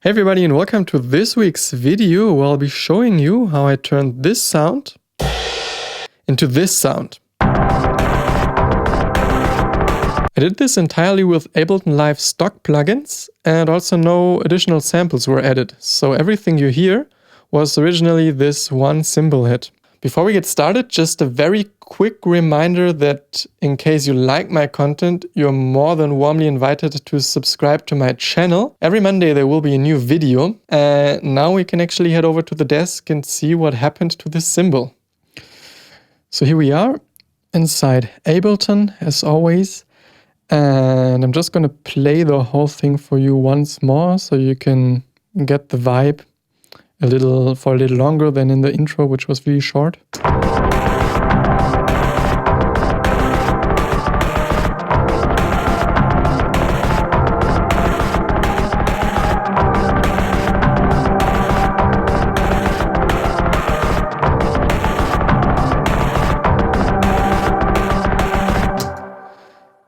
Hey everybody, and welcome to this week's video where I'll be showing you how I turned this sound into this sound. I did this entirely with Ableton Live stock plugins, and also no additional samples were added, so everything you hear was originally this one cymbal hit. Before we get started, just a very quick reminder that in case you like my content, you're more than warmly invited to subscribe to my channel. Every Monday there will be a new video, and now we can actually head over to the desk and see what happened to this cymbal. So here we are inside Ableton as always, and I'm just going to play the whole thing for you once more so you can get the vibe for a little longer than in the intro, which was really short.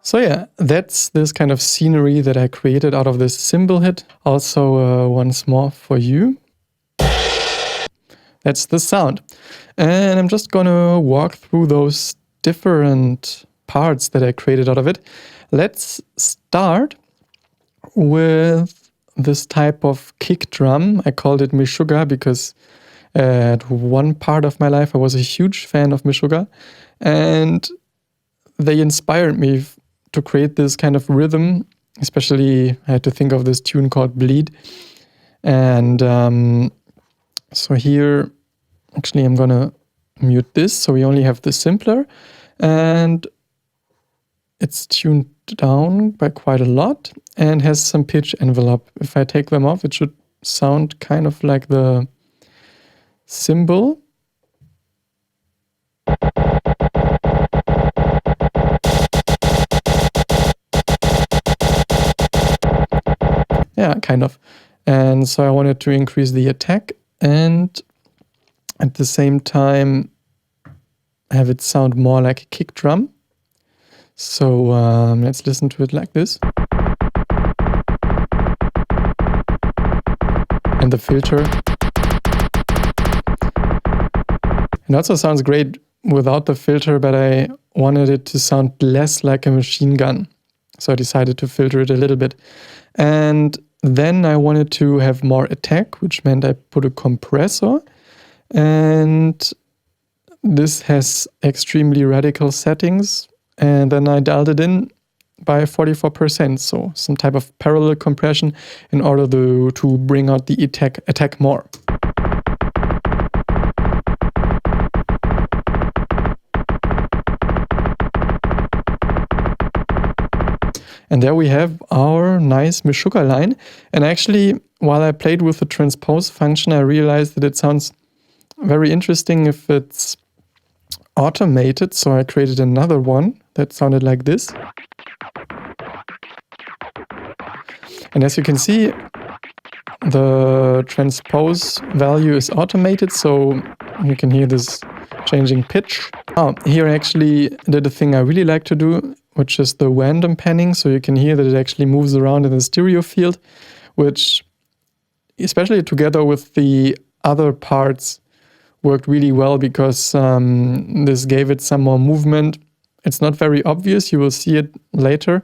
So yeah, that's this kind of scenery that I created out of this cymbal hit. Also once more for you. That's the sound. And I'm just gonna walk through those different parts that I created out of it. Let's start with this type of kick drum. I called it Meshuggah because at one part of my life I was a huge fan of Meshuggah, and they inspired me to create this kind of rhythm. Especially I had to think of this tune called Bleed. And so here, actually I'm gonna mute this, so we only have the simpler, and it's tuned down by quite a lot and has some pitch envelope. If I take them off, it should sound kind of like the cymbal. Yeah, kind of. And so I wanted to increase the attack and at the same time have it sound more like a kick drum. So let's listen to it like this. And the filter. It also sounds great without the filter, but I wanted it to sound less like a machine gun. So I decided to filter it a little bit. And then I wanted to have more attack, which meant I put a compressor. And this has extremely radical settings. And then I dialed it in by 44%. So some type of parallel compression in order to bring out the attack more. And there we have our nice Meshuggah line. And actually, while I played with the transpose function, I realized that it sounds very interesting if it's automated. So I created another one that sounded like this. And as you can see, the transpose value is automated, so you can hear this changing pitch. Here I actually did a thing I really like to do, which is the random panning. So you can hear that it actually moves around in the stereo field, which, especially together with the other parts, worked really well because this gave it some more movement. It's not very obvious. You will see it later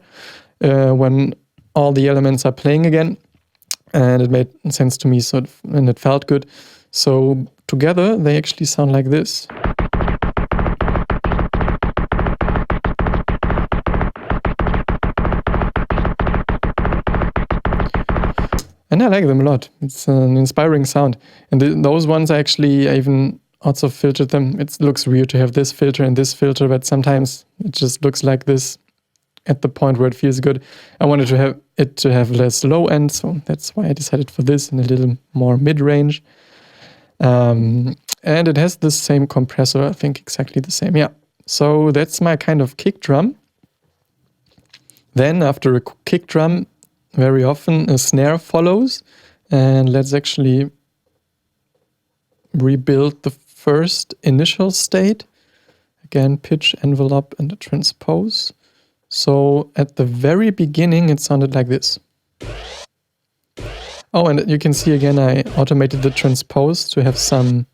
when all the elements are playing again. And it made sense to me, and it felt good. So together they actually sound like this. And I like them a lot. It's an inspiring sound. And those ones I even also filtered them. It looks weird to have this filter and this filter, but sometimes it just looks like this at the point where it feels good. I wanted to have less low end, so that's why I decided for this and a little more mid-range. And it has the same compressor, I think exactly the same. Yeah. So that's my kind of kick drum. Then after a kick drum, very often a snare follows, and let's actually rebuild the first initial state. Again, pitch, envelope, and a transpose. So at the very beginning it sounded like this. Oh, and you can see again, I automated the transpose to have some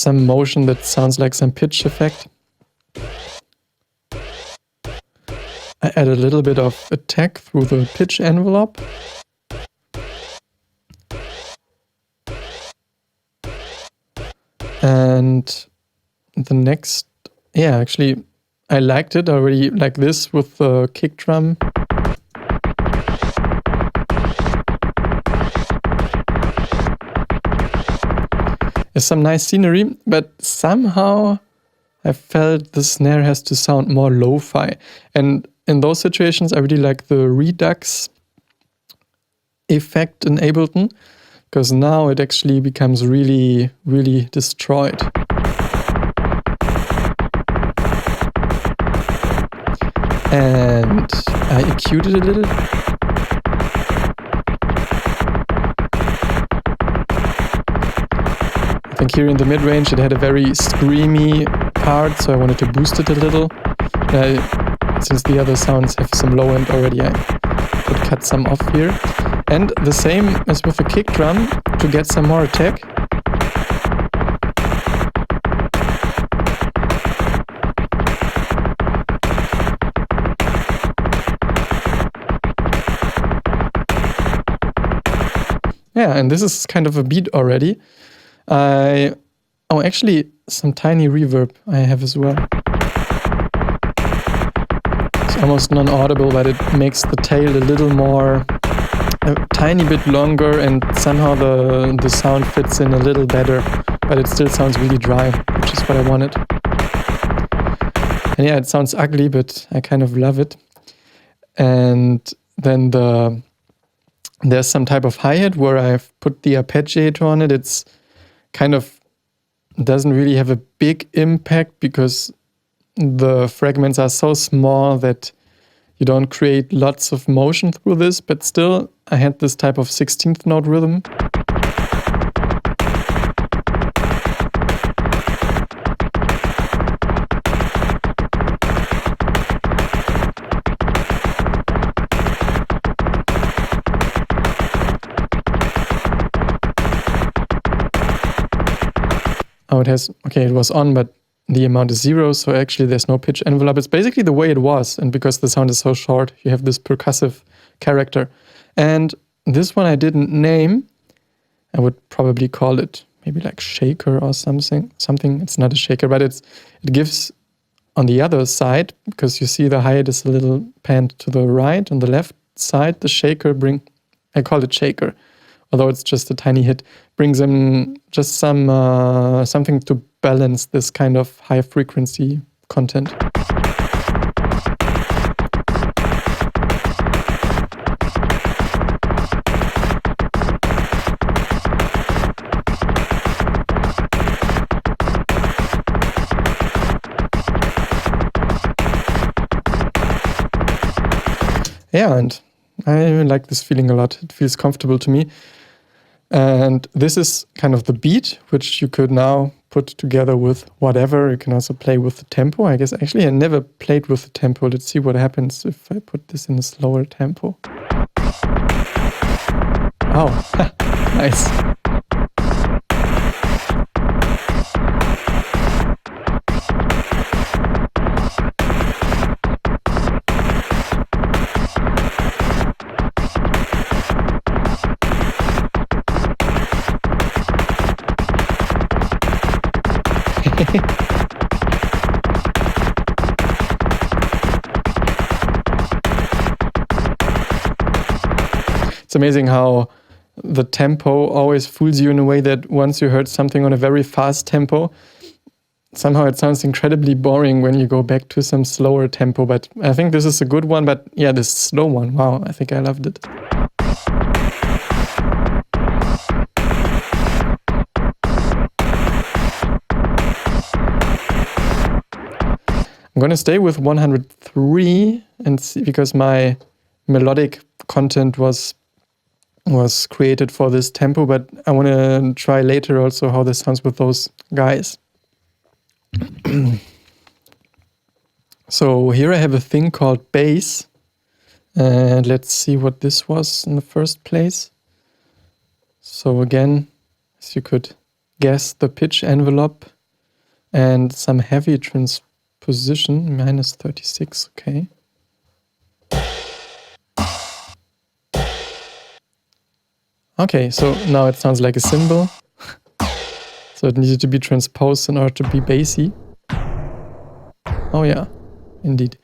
motion that sounds like some pitch effect. I add a little bit of attack through the pitch envelope. And the next, yeah, actually, I liked it already like this with the kick drum. There's some nice scenery, but somehow I felt the snare has to sound more lo-fi. And in those situations, I really like the redux effect in Ableton, because now it actually becomes really, really destroyed. And I EQ'd it a little. I think here in the mid-range it had a very screamy part, so I wanted to boost it a little. Since the other sounds have some low end already, I could cut some off here. And the same as with the kick drum, to get some more attack. Yeah, and this is kind of a beat already. Oh, actually, some tiny reverb I have as well. It's almost non-audible, but it makes the tail a little more, a tiny bit longer, and somehow the sound fits in a little better, but it still sounds really dry, which is what I wanted. And yeah, it sounds ugly, but I kind of love it. And then there's some type of hi-hat where I've put the arpeggiator on it. It's kind of doesn't really have a big impact because the fragments are so small that you don't create lots of motion through this, but still I had this type of 16th note rhythm. Oh, it has, okay, it was on, but the amount is 0, so actually there's no pitch envelope. It's basically the way it was, and because the sound is so short, you have this percussive character. And this one I didn't name. I would probably call it maybe like shaker or something. It's not a shaker, but it gives on the other side, because you see the hi-hat is a little panned to the right. On the left side, the shaker I call it shaker, although it's just a tiny hit, brings in just something to balance this kind of high frequency content. Yeah, and I like this feeling a lot. It feels comfortable to me. And this is kind of the beat, which you could now put together with whatever. You can also play with the tempo. I guess actually I never played with the tempo. Let's see what happens if I put this in a slower tempo. Oh, nice. It's amazing how the tempo always fools you in a way that once you heard something on a very fast tempo, somehow it sounds incredibly boring when you go back to some slower tempo. But I think this is a good one. But yeah, this slow one, wow, I think I loved it. I'm going to stay with 103 and see, because my melodic content was created for this tempo, but I want to try later also how this sounds with those guys. So here I have a thing called bass, And let's see what this was in the first place. So again, as you could guess, the pitch envelope and some heavy transposition, minus 36, okay. Okay, so now it sounds like a cymbal. So it needed to be transposed in order to be bassy. Oh yeah, indeed.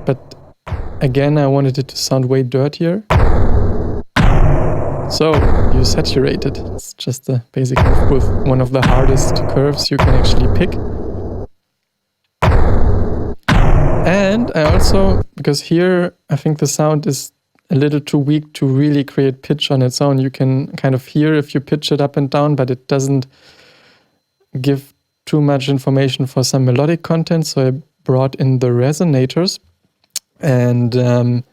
But again, I wanted it to sound way dirtier. So you saturate it. It's just a basic move with one of the hardest curves you can actually pick. And I also, because here I think the sound is a little too weak to really create pitch on its own. You can kind of hear if you pitch it up and down, but it doesn't give too much information for some melodic content. So I brought in the resonators, and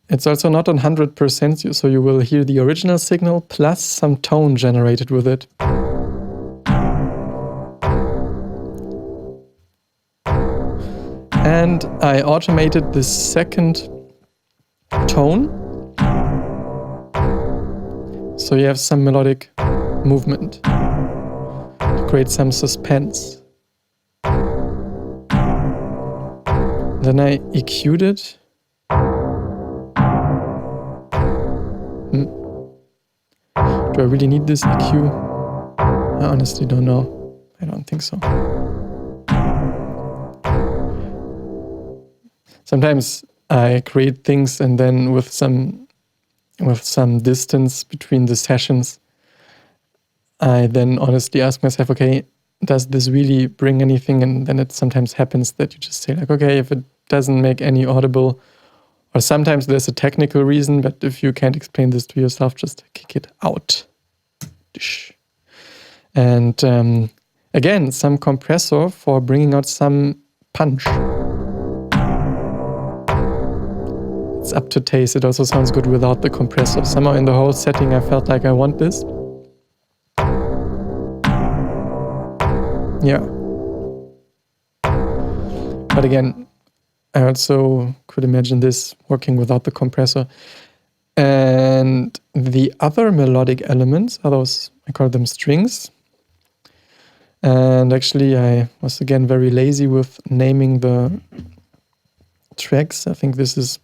it's also not on 100%, so you will hear the original signal plus some tone generated with it. And I automated the second tone, so you have some melodic movement to create some suspense. Then I EQ'd it. Do I really need this EQ? I honestly don't know. I don't think so. Sometimes I create things and then with some distance between the sessions, I then honestly ask myself, okay, does this really bring anything? And then it sometimes happens that you just say like, okay, if it doesn't make any audible, or sometimes there's a technical reason, but if you can't explain this to yourself, just kick it out. And again, some compressor for bringing out some punch. It's up to taste. It also sounds good without the compressor. Somehow in the whole setting I felt like I want this. Yeah. But again, I also could imagine this working without the compressor. And the other melodic elements are those, I call them strings. And actually I was again very lazy with naming the tracks. I think this is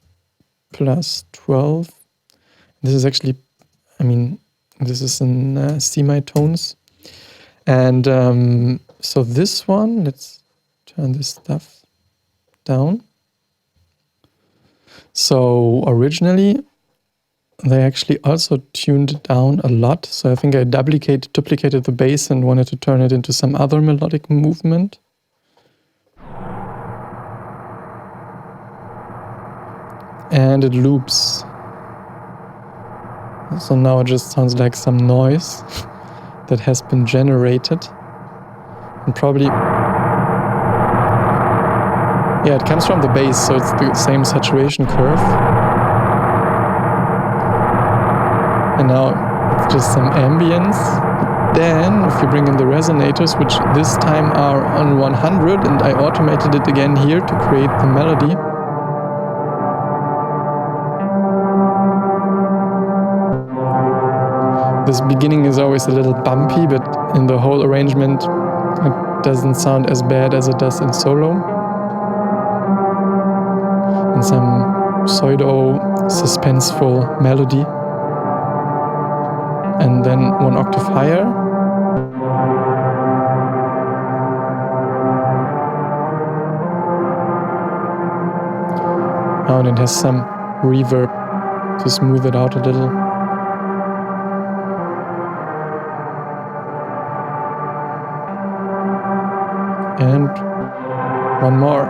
plus 12. This is actually, I mean, this is in semitones. And so this one, let's turn this stuff down. So originally, they actually also tuned down a lot. So I think I duplicated the bass and wanted to turn it into some other melodic movement. And it loops. So now it just sounds like some noise that has been generated. And probably, yeah, it comes from the bass, so it's the same saturation curve. And now it's just some ambience. Then, if you bring in the resonators, which this time are on 100, and I automated it again here to create the melody. This beginning is always a little bumpy, but in the whole arrangement, it doesn't sound as bad as it does in solo. And some pseudo-suspenseful melody. And then one octave higher. Oh, and it has some reverb to smooth it out a little. And one more.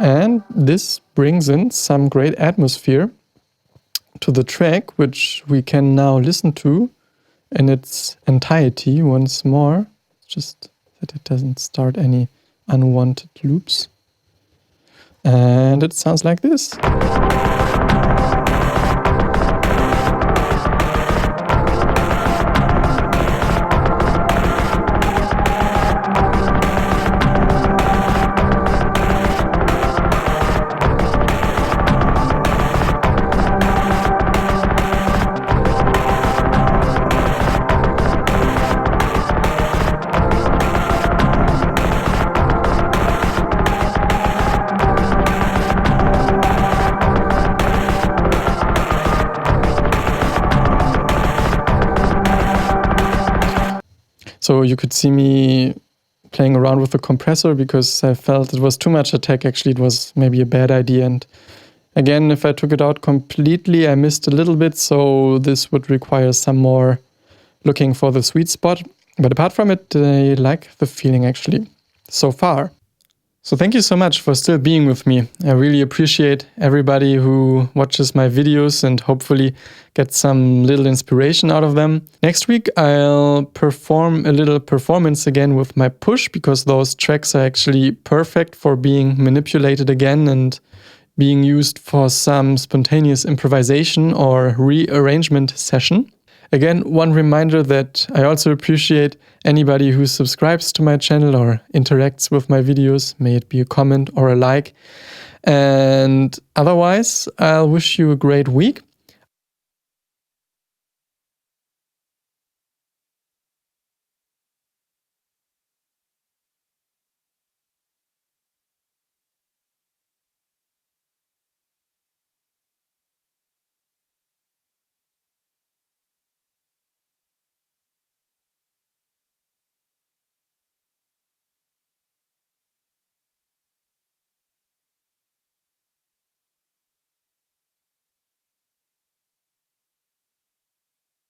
And this brings in some great atmosphere to the track, which we can now listen to in its entirety once more. Just that it doesn't start any unwanted loops. And it sounds like this. So you could see me playing around with the compressor because I felt it was too much attack. Actually, it was maybe a bad idea. And again, if I took it out completely, I missed a little bit. So this would require some more looking for the sweet spot. But apart from it, I like the feeling actually so far. So thank you so much for still being with me. I really appreciate everybody who watches my videos and hopefully get some little inspiration out of them. Next week I'll perform a little performance again with my push, because those tracks are actually perfect for being manipulated again and being used for some spontaneous improvisation or rearrangement session. Again, one reminder that I also appreciate anybody who subscribes to my channel or interacts with my videos, may it be a comment or a like. And otherwise, I'll wish you a great week.